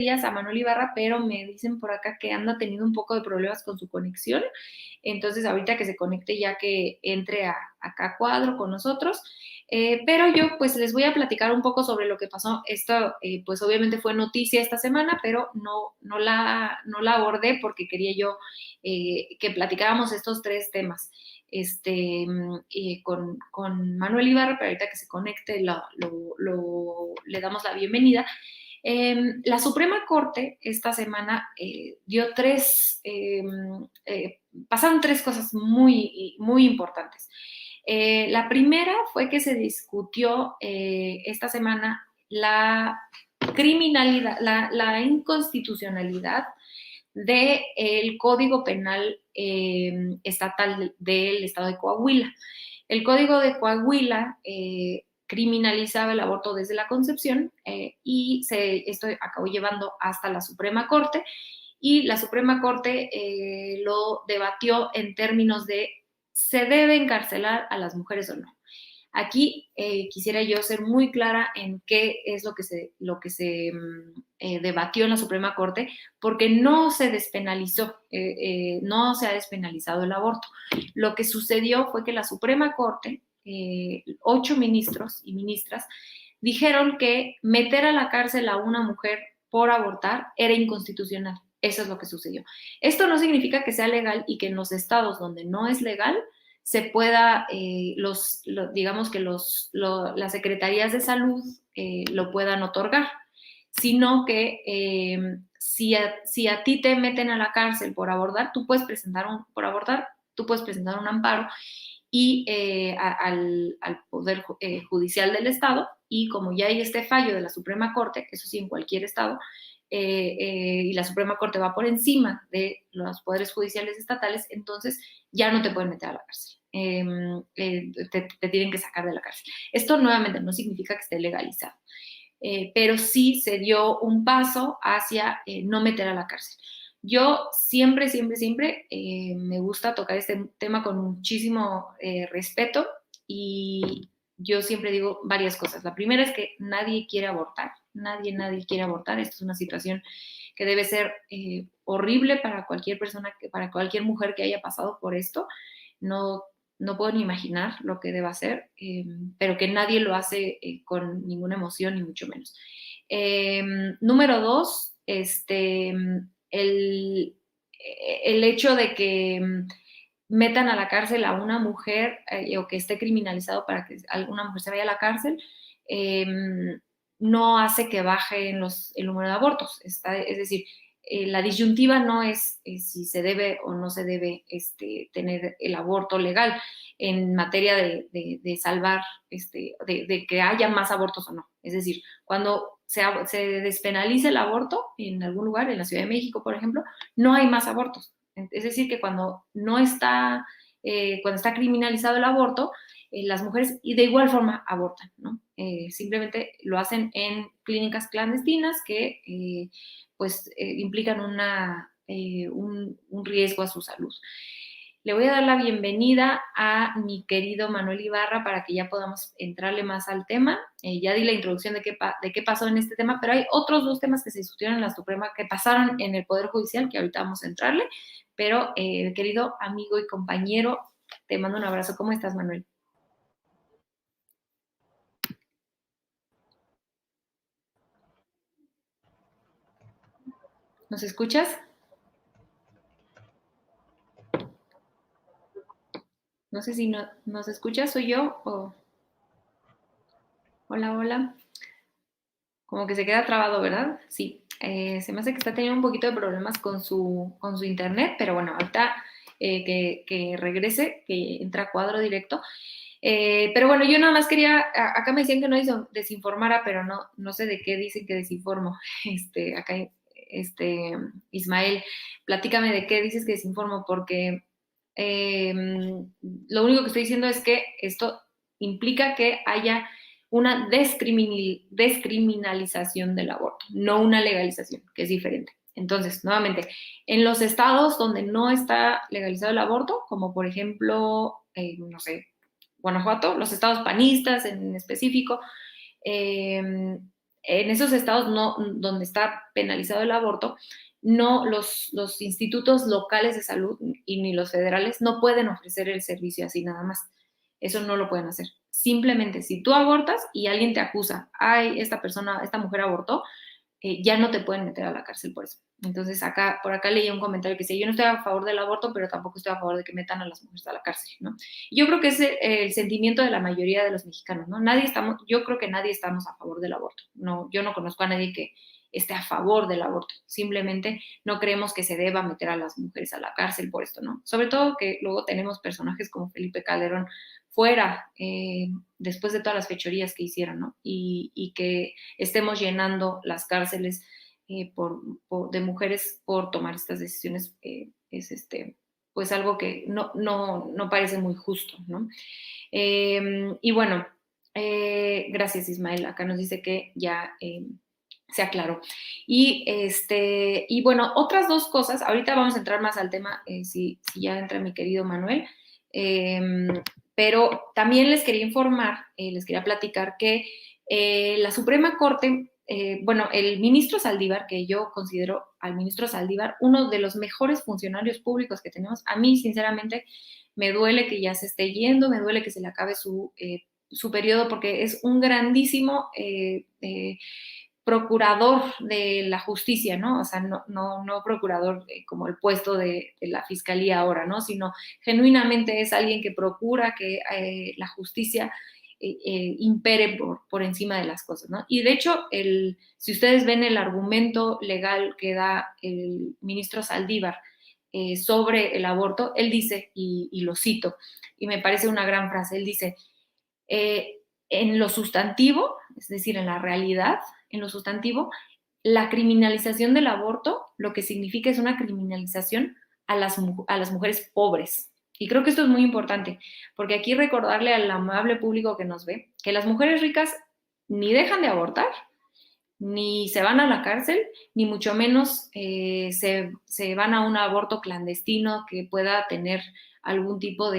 días a Manuel Ibarra, pero me dicen por acá que anda teniendo un poco de problemas con su conexión. Entonces, ahorita que se conecte ya que entre acá a cuadro con nosotros. Pero yo pues les voy a platicar un poco sobre lo que pasó. Esto pues obviamente fue noticia esta semana, pero no la abordé porque quería yo que platicáramos estos tres temas con Manuel Ibarra, pero ahorita que se conecte le damos la bienvenida. La Suprema Corte esta semana dio pasaron tres cosas muy, muy importantes. La primera fue que se discutió esta semana la criminalidad, la inconstitucionalidad del Código Penal estatal del estado de Coahuila. El Código de Coahuila criminalizaba el aborto desde la concepción y esto acabó llevando hasta la Suprema Corte, y la Suprema Corte lo debatió en términos de ¿se debe encarcelar a las mujeres o no? Aquí quisiera yo ser muy clara en qué es lo que se debatió en la Suprema Corte, porque no se despenalizó, no se ha despenalizado el aborto. Lo que sucedió fue que la Suprema Corte, 8 ministros y ministras, dijeron que meter a la cárcel a una mujer por abortar era inconstitucional. Eso es lo que sucedió. Esto no significa que sea legal y que en los estados donde no es legal se pueda, digamos que las secretarías de salud lo puedan otorgar, sino que si a ti te meten a la cárcel por abortar, tú puedes presentar un amparo y al Poder Judicial del Estado, y como ya hay este fallo de la Suprema Corte, eso sí, en cualquier estado, y la Suprema Corte va por encima de los poderes judiciales estatales, entonces ya no te pueden meter a la cárcel. Te tienen que sacar de la cárcel. Esto nuevamente no significa que esté legalizado, pero sí se dio un paso hacia no meter a la cárcel. Yo siempre me gusta tocar este tema con muchísimo respeto, y yo siempre digo varias cosas. La primera es que nadie quiere abortar, nadie quiere abortar. Esto es una situación que debe ser horrible para cualquier persona, para cualquier mujer que haya pasado por esto. No puedo ni imaginar lo que deba ser, pero que nadie lo hace con ninguna emoción, ni mucho menos. Número dos, el, el hecho de que metan a la cárcel a una mujer o que esté criminalizado para que alguna mujer se vaya a la cárcel, no hace que baje el número de abortos. Es decir, la disyuntiva no es si se debe o no se debe tener el aborto legal en materia de salvar, de que haya más abortos o no. Es decir, cuando se despenaliza el aborto en algún lugar, en la Ciudad de México, por ejemplo, no hay más abortos. Es decir, que cuando está criminalizado el aborto, las mujeres y de igual forma abortan, ¿no? Simplemente lo hacen en clínicas clandestinas que implican un riesgo a su salud. Le voy a dar la bienvenida a mi querido Manuel Ibarra para que ya podamos entrarle más al tema. Ya di la introducción de qué pasó en este tema, pero hay otros dos temas que se discutieron en la Suprema, que pasaron en el Poder Judicial, que ahorita vamos a entrarle. Pero, querido amigo y compañero, te mando un abrazo. ¿Cómo estás, Manuel? ¿Nos escuchas? No sé si nos escuchas, soy yo o... Hola, hola. Como que se queda trabado, ¿verdad? Sí. Se me hace que está teniendo un poquito de problemas con su internet, pero bueno, ahorita que regrese, que entra a cuadro directo. Pero bueno, yo nada más quería, acá me decían que no desinformara, pero no sé de qué dicen que desinformo. Acá, Ismael, platícame de qué dices que desinformo, porque lo único que estoy diciendo es que esto implica que haya una descriminalización del aborto, no una legalización, que es diferente. Entonces, nuevamente, en los estados donde no está legalizado el aborto, como por ejemplo, no sé, Guanajuato, los estados panistas en específico, en esos estados no, donde está penalizado el aborto, no los institutos locales de salud y ni los federales no pueden ofrecer el servicio así nada más. Eso no lo pueden hacer. Simplemente si tú abortas y alguien te acusa, ay, esta persona, esta mujer abortó, ya no te pueden meter a la cárcel por eso. Entonces, por acá leí un comentario que decía, yo no estoy a favor del aborto, pero tampoco estoy a favor de que metan a las mujeres a la cárcel, ¿no? Y yo creo que es el sentimiento de la mayoría de los mexicanos, ¿no? Yo creo que nadie estamos a favor del aborto. No, yo no conozco a nadie que esté a favor del aborto. Simplemente no creemos que se deba meter a las mujeres a la cárcel por esto, ¿no? Sobre todo que luego tenemos personajes como Felipe Calderón fuera, después de todas las fechorías que hicieron, ¿no? Y que estemos llenando las cárceles de mujeres por tomar estas decisiones, es pues algo que no parece muy justo, ¿no? Y bueno, gracias Ismael, acá nos dice que ya se aclaró. Y bueno, otras dos cosas, ahorita vamos a entrar más al tema, si ya entra mi querido Manuel, eh, pero también les quería informar, les quería platicar que la Suprema Corte, bueno, el ministro Saldívar, que yo considero al ministro Saldívar uno de los mejores funcionarios públicos que tenemos, a mí sinceramente me duele que ya se esté yendo, me duele que se le acabe su periodo porque es un grandísimo procurador de la justicia, ¿no? O sea, no procurador como el puesto de la fiscalía ahora, ¿no? Sino genuinamente es alguien que procura que la justicia impere por encima de las cosas, ¿no? Y de hecho, si ustedes ven el argumento legal que da el ministro Saldívar sobre el aborto, él dice, y lo cito, y me parece una gran frase, él dice, en lo sustantivo, es decir, en la realidad, en lo sustantivo, la criminalización del aborto lo que significa es una criminalización a las mujeres pobres. Y creo que esto es muy importante, porque aquí recordarle al amable público que nos ve que las mujeres ricas ni dejan de abortar, ni se van a la cárcel, ni mucho menos se van a un aborto clandestino que pueda tener algún tipo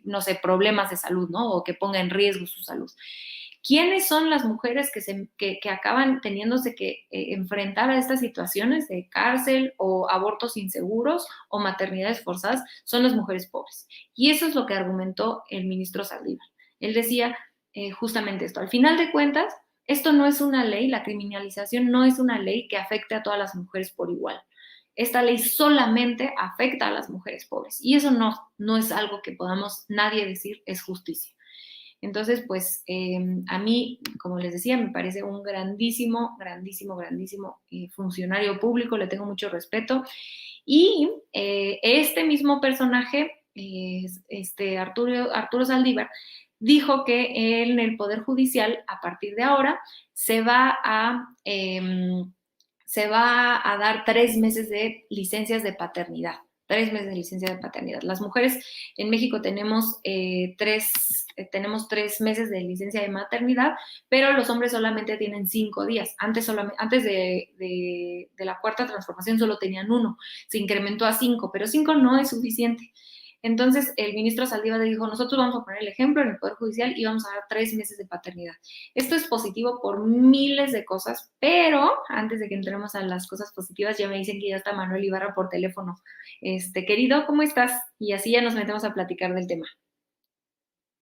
no sé, problemas de salud, ¿no? O que ponga en riesgo su salud. ¿Quiénes son las mujeres que acaban teniéndose que enfrentar a estas situaciones de cárcel o abortos inseguros o maternidades forzadas? Son las mujeres pobres. Y eso es lo que argumentó el ministro Saldívar. Él decía justamente esto. Al final de cuentas, esto no es una ley, la criminalización no es una ley que afecte a todas las mujeres por igual. Esta ley solamente afecta a las mujeres pobres y eso no es algo que podamos nadie decir es justicia. Entonces, pues a mí, como les decía, me parece un grandísimo, grandísimo, grandísimo funcionario público, le tengo mucho respeto. Y este mismo personaje, Arturo Saldívar, dijo que en el Poder Judicial, a partir de ahora, se va a dar 3 meses de licencias de paternidad. 3 meses de licencia de paternidad. Las mujeres en México tenemos 3 meses de licencia de maternidad, pero los hombres solamente tienen 5 días. Antes de la cuarta transformación solo tenían 1, se incrementó a 5, pero 5 no es suficiente. Entonces, el ministro Saldívar dijo, nosotros vamos a poner el ejemplo en el Poder Judicial y vamos a dar 3 meses de paternidad. Esto es positivo por miles de cosas, pero antes de que entremos a las cosas positivas, ya me dicen que ya está Manuel Ibarra por teléfono. Querido, ¿cómo estás? Y así ya nos metemos a platicar del tema.